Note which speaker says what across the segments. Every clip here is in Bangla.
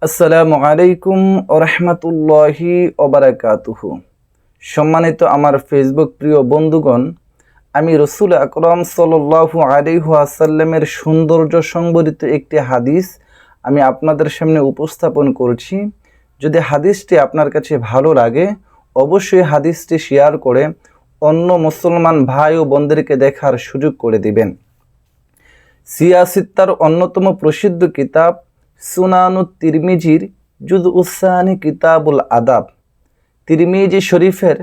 Speaker 1: আসসালামু আলাইকুম ওয়া রাহমাতুল্লাহি ওয়া বারাকাতুহু। সম্মানিত আমার ফেসবুক প্রিয় বন্ধুগণ, আমি রাসূল আকরাম সাল্লাল্লাহু আলাইহি ওয়াসাল্লামের সৌন্দর্য সংবলিত একটি হাদিস আমি আপনাদের সামনে উপস্থাপন করছি। যদি হাদিসটি আপনার কাছে ভালো লাগে, অবশ্যই হাদিসটি শেয়ার করে অন্য মুসলমান ভাই ও বোনদেরকে দেখার সুযোগ করে দিবেন। সিয়াসিত্তার অন্যতম প্রসিদ্ধ কিতাব সুনানুত তিরমিজির জুজউস-সানি কিতাবুল আদাব, তিরমিজি শরীফের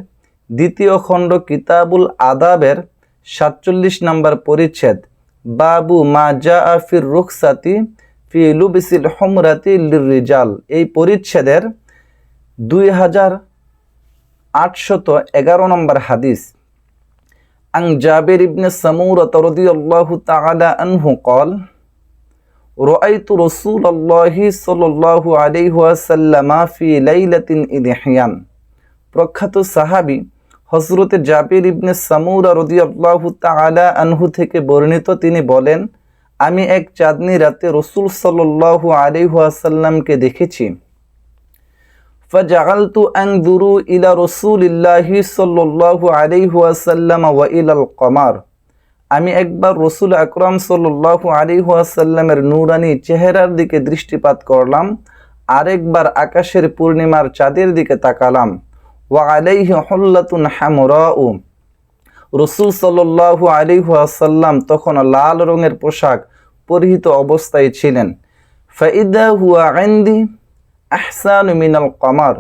Speaker 1: দ্বিতীয় খণ্ড কিতাবুল আদাবের ৪৭ নম্বর পরিচ্ছেদ বাবু মা জাআ ফির রুখসাতি ফি লুবসিল হুমরাতি লিররিজাল, এই পরিচ্ছেদের 2811 নম্বর হাদিস। আন জাবির ইবনে সামুরা রাদিয়াল্লাহু তাআলা আনহু قال রাআইতু রাসূলুল্লাহি সাল্লাল্লাহু আলাইহি ওয়াসাল্লাম ফি লাইলাতিন ইদহিয়ান। প্রখ্যাত সাহাবী হযরত জাবির ইবনে সামুরা রাদিয়াল্লাহু তাআলা আনহু থেকে বর্ণিত, তিনি বলেন, আমি এক চাঁদনী রাতে রাসূল সাল্লাল্লাহু আলাইহি ওয়াসাল্লামকে দেখেছি। ফাজআলতু আনজুরু ইলা রাসূলিল্লাহি সাল্লাল্লাহু আলাইহি ওয়াসাল্লাম ওয়া ইলাল কমার। আমি একবার রাসূল আকরাম সাল্লাল্লাহু আলাইহি ওয়াসাল্লামের নূরানী চেহারার দিকে দৃষ্টিপাত করলাম, আরেকবার আকাশের পূর্ণিমার চাঁদের দিকে তাকালাম। ওয়া আলাইহি হুল্লাতুন হামরাউ, রাসূল সাল্লাল্লাহু আলাইহি ওয়াসাল্লাম তখন লাল রঙের পোশাক পরিহিত অবস্থায় ছিলেন। ফাইদা হুয়া ইনদি আহসানু মিনাল কমার।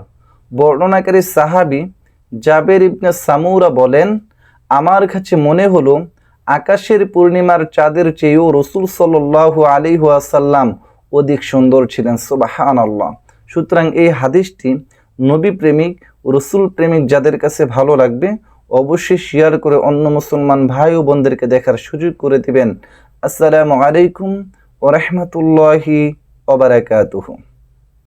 Speaker 1: বর্ণনাকারী সাহাবী জাবির ইবনে সামুরা বলেন, আমার কাছে মনে হলো আকাশের পূর্ণিমার চাঁদের চেয়েও রাসূল সাল্লাল্লাহু আলাইহি ওয়াসাল্লাম অধিক সুন্দর ছিলেন। সুবহানাল্লাহ। সুতরাং এই হাদিসটি নবী প্রেমিক, রাসূল প্রেমিক যাদের কাছে ভালো লাগবে, অবশ্যই শেয়ার করে অন্য মুসলমান ভাই ও বোনদেরকে দেখার সুযোগ করে দিবেন। আসসালামু আলাইকুম ওয়া রাহমাতুল্লাহি ওয়া বারাকাতুহু।